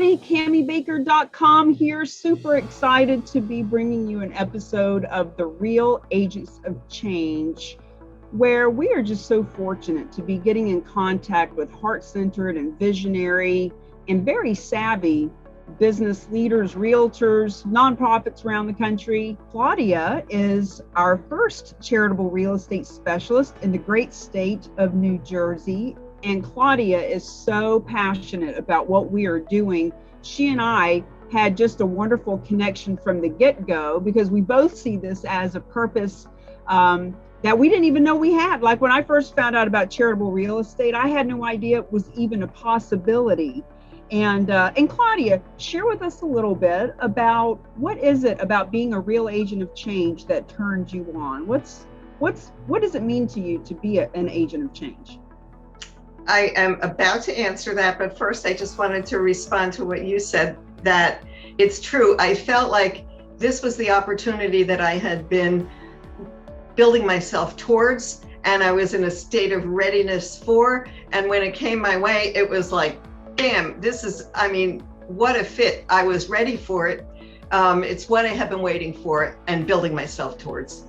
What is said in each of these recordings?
everybody, CamiBaker.com here. Super excited to be bringing you an episode of the Real Agents of Change, where we are just so fortunate to be getting in contact with heart-centered and visionary and very savvy business leaders, realtors, nonprofits around the country. Claudia is our first charitable real estate specialist in the great state of New Jersey. And Claudia is so passionate about what we are doing. She and I had just a wonderful connection from the get-go because we both see this as a purpose that we didn't even know we had. Like when I first found out about charitable real estate, I had no idea it was even a possibility. And Claudia, share with us a little bit about what is it about being a real agent of change that turned you on? What does it mean to you to be an agent of change? I am about to answer that, but first I just wanted to respond to what you said, that it's true. I felt like this was the opportunity that I had been building myself towards, and I was in a state of readiness for, and when it came my way, it was like, damn, what a fit. I was ready for it. It's what I have been waiting for and building myself towards.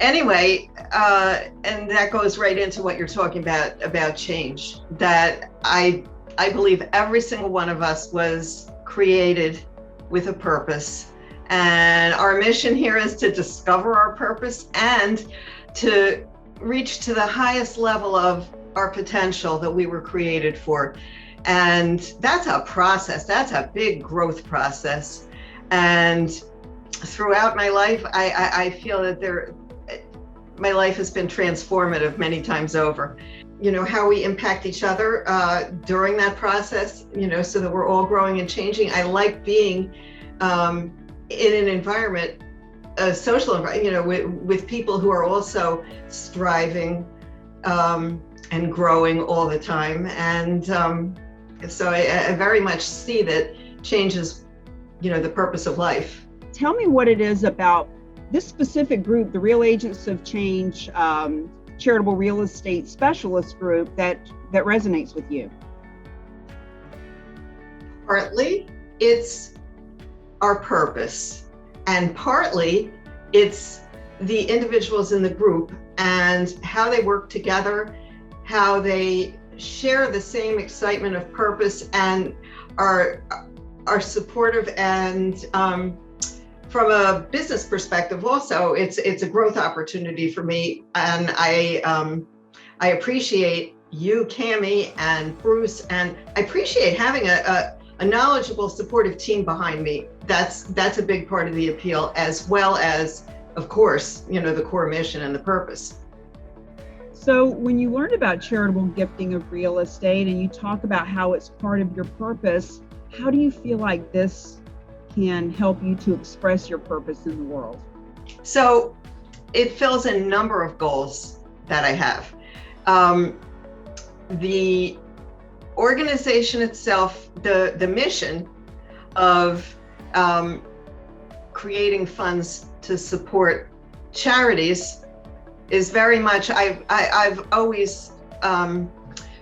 Anyway, and that goes right into what you're talking about change, that I believe every single one of us was created with a purpose. And our mission here is to discover our purpose and to reach to the highest level of our potential that we were created for. And that's a process, that's a big growth process. And throughout my life, I feel that my life has been transformative many times over. You know, how we impact each other during that process, so that we're all growing and changing. I like being in an environment, a social environment, with people who are also striving and growing all the time. And so I very much see that change is, the purpose of life. Tell me what it is about this specific group, the Real Agents of Change Charitable Real Estate Specialist group, that resonates with you. Partly it's our purpose, and partly it's the individuals in the group and how they work together, how they share the same excitement of purpose and are supportive. And from a business perspective also, it's a growth opportunity for me. And I appreciate you, Cami, and Bruce, and I appreciate having a knowledgeable, supportive team behind me. That's a big part of the appeal, as well as, of course, the core mission and the purpose. So when you learn about charitable gifting of real estate and you talk about how it's part of your purpose, how do you feel like this can help you to express your purpose in the world? So it fills a number of goals that I have. The organization itself, the mission of creating funds to support charities is very much, I've always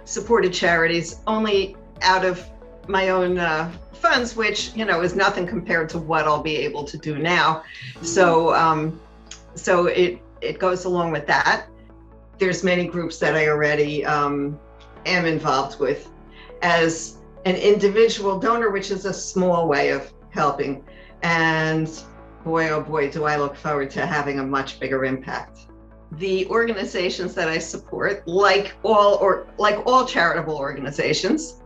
supported charities only out of my own funds, which is nothing compared to what I'll be able to do now. So it goes along with that. There's many groups that I already am involved with as an individual donor, which is a small way of helping. And boy, oh boy, do I look forward to having a much bigger impact. The organizations that I support, like all charitable organizations,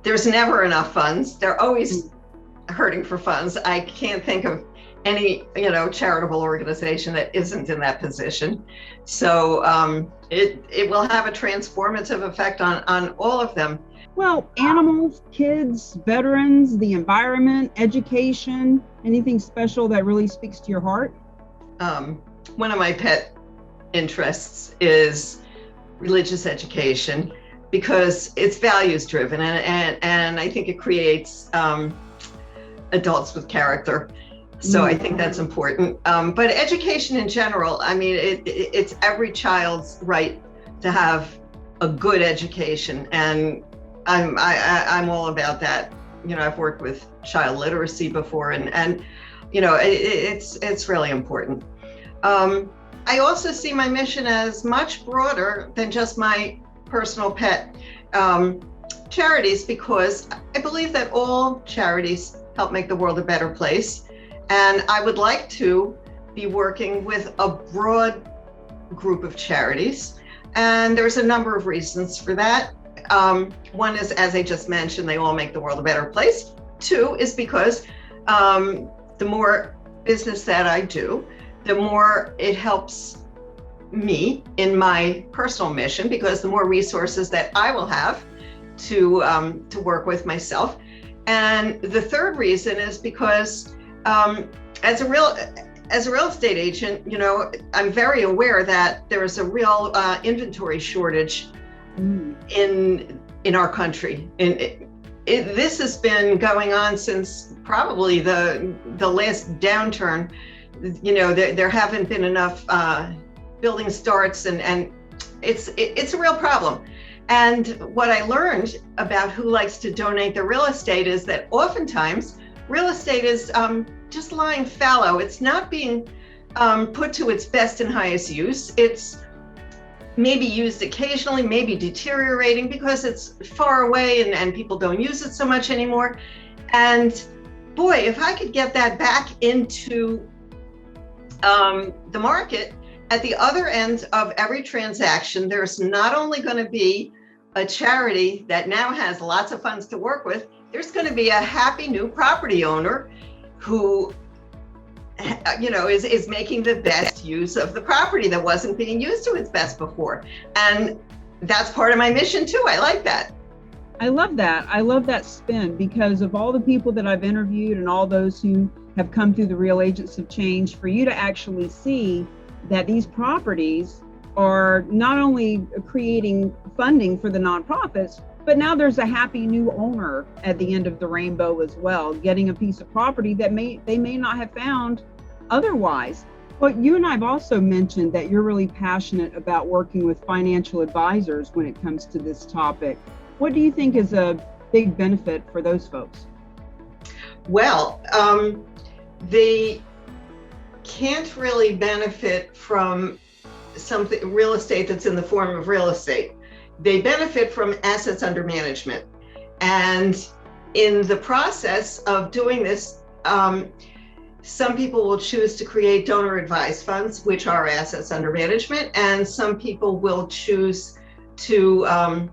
there's never enough funds. They're always hurting for funds. I can't think of any, charitable organization that isn't in that position. So it will have a transformative effect on all of them. Well, animals, kids, veterans, the environment, education, anything special that really speaks to your heart? One of my pet interests is religious education, because it's values driven, and I think it creates adults with character. So I think that's important. But education in general, it's every child's right to have a good education. And I'm all about that. I've worked with child literacy before, and it's really important. I also see my mission as much broader than just my personal pet charities, because I believe that all charities help make the world a better place. And I would like to be working with a broad group of charities. And there's a number of reasons for that. One is, as I just mentioned, they all make the world a better place. Two is because the more business that I do, the more it helps me in my personal mission, because the more resources that I will have to work with myself. And the third reason is because as a real estate agent, I'm very aware that there is a real inventory shortage in our country. And this has been going on since probably the last downturn. There haven't been enough building starts, and it's a real problem. And what I learned about who likes to donate their real estate is that oftentimes real estate is just lying fallow. It's not being put to its best and highest use. It's maybe used occasionally, maybe deteriorating because it's far away and people don't use it so much anymore. And boy, if I could get that back into the market, at the other end of every transaction, there's not only going to be a charity that now has lots of funds to work with, there's going to be a happy new property owner who is making the best use of the property that wasn't being used to its best before. And that's part of my mission too. I like that. I love that. I love that spin, because of all the people that I've interviewed and all those who have come through the Real Agents of Change, for you to actually see that these properties are not only creating funding for the nonprofits, but now there's a happy new owner at the end of the rainbow as well, getting a piece of property that they may not have found otherwise. But you and I have also mentioned that you're really passionate about working with financial advisors when it comes to this topic. What do you think is a big benefit for those folks? Well, they can't really benefit from something real estate that's in the form of real estate. They benefit from assets under management. And in the process of doing this, some people will choose to create donor advised funds, which are assets under management, and some people will choose to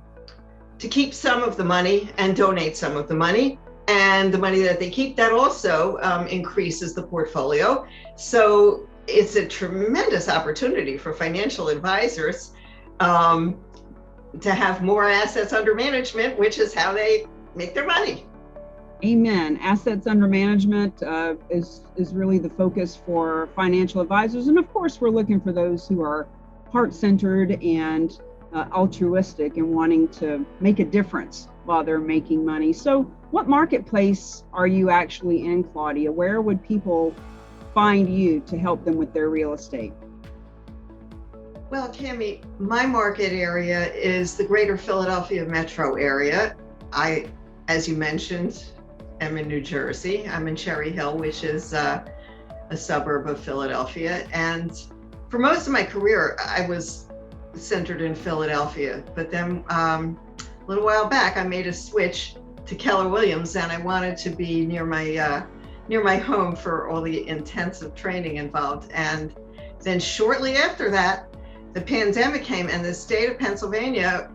keep some of the money and donate some of the money. And the money that they keep, that also increases the portfolio. So it's a tremendous opportunity for financial advisors to have more assets under management, which is how they make their money. Amen. Assets under management is really the focus for financial advisors. And of course, we're looking for those who are heart-centered and altruistic and wanting to make a difference while they're making money. So what marketplace are you actually in, Claudia? Where would people find you to help them with their real estate? Well, Tammy, my market area is the greater Philadelphia metro area. I, as you mentioned, am in New Jersey. I'm in Cherry Hill, which is a suburb of Philadelphia. And for most of my career, I was centered in Philadelphia. But then a little while back, I made a switch to Keller Williams, and I wanted to be near my home for all the intensive training involved. And then shortly after that, the pandemic came and the state of Pennsylvania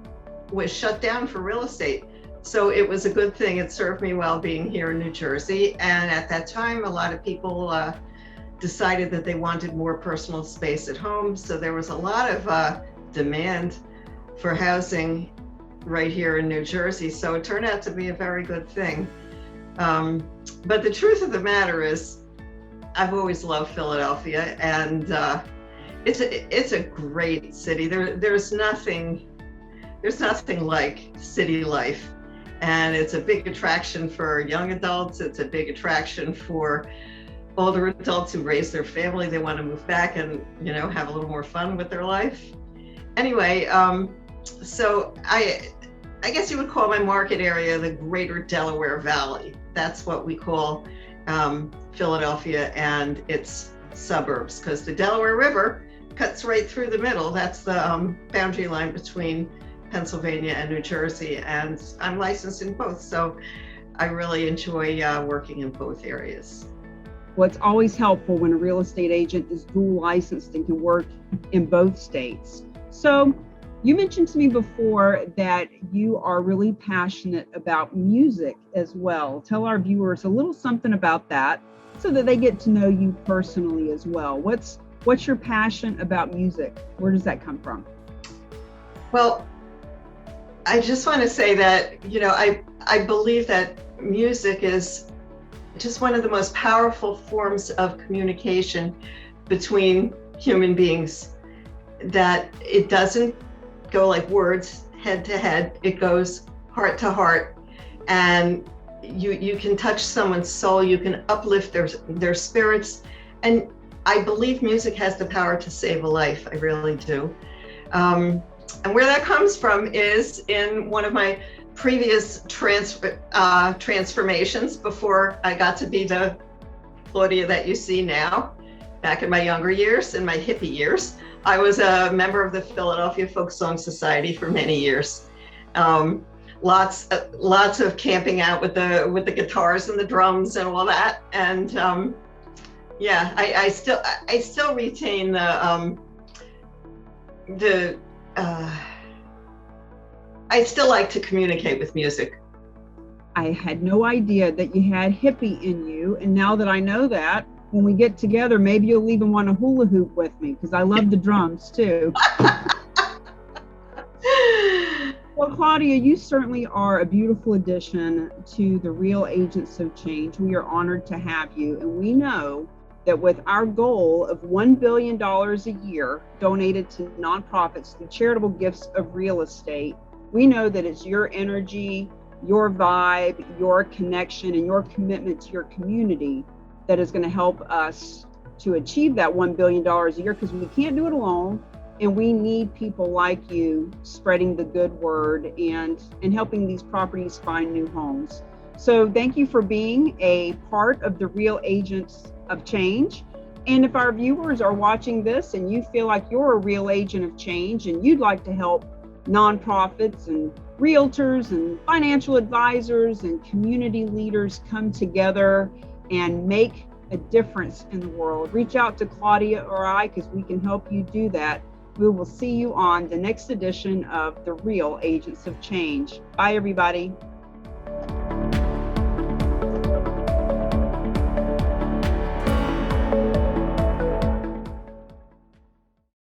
was shut down for real estate. So it was a good thing. It served me well being here in New Jersey. And at that time, a lot of people decided that they wanted more personal space at home. So there was a lot of demand for housing right here in New Jersey. So it turned out to be a very good thing. But the truth of the matter is, I've always loved Philadelphia, and it's a great city. There's nothing like city life, and it's a big attraction for young adults. It's a big attraction for older adults who raise their family. They want to move back and have a little more fun with their life. Anyway, so I guess you would call my market area the Greater Delaware Valley. That's what we call Philadelphia and its suburbs, because the Delaware River cuts right through the middle. That's the boundary line between Pennsylvania and New Jersey, and I'm licensed in both, so I really enjoy working in both areas. Well, it's always helpful when a real estate agent is dual licensed and can work in both states. So you mentioned to me before that you are really passionate about music as well. Tell our viewers a little something about that so that they get to know you personally as well. What's your passion about music? Where does that come from? Well, I just want to say that, I believe that music is just one of the most powerful forms of communication between human beings, that it doesn't go like words head to head, it goes heart to heart, and you can touch someone's soul, you can uplift their spirits, and I believe music has the power to save a life. I really do. And where that comes from is in one of my previous transformations before I got to be the Claudia that you see now. Back in my younger years, in my hippie years, I was a member of the Philadelphia Folk Song Society for many years. Lots of camping out with the guitars and the drums and all that. And I still retain I still like to communicate with music. I had no idea that you had hippie in you, and now that I know that, when we get together, maybe you'll even want to hula hoop with me, because I love the drums too. Well, Claudia, you certainly are a beautiful addition to the Real Agents of Change. We are honored to have you, and we know that with our goal of $1 billion a year donated to nonprofits through charitable gifts of real estate, we know that it's your energy, your vibe, your connection, and your commitment to your community that is going to help us to achieve that $1 billion a year, because we can't do it alone. And we need people like you spreading the good word and helping these properties find new homes. So thank you for being a part of the Real Agents of Change. And if our viewers are watching this and you feel like you're a real agent of change and you'd like to help nonprofits and realtors and financial advisors and community leaders come together and make a difference in the world, reach out to Claudia or I, because we can help you do that. We will see you on the next edition of the Real Agents of Change. Bye, everybody.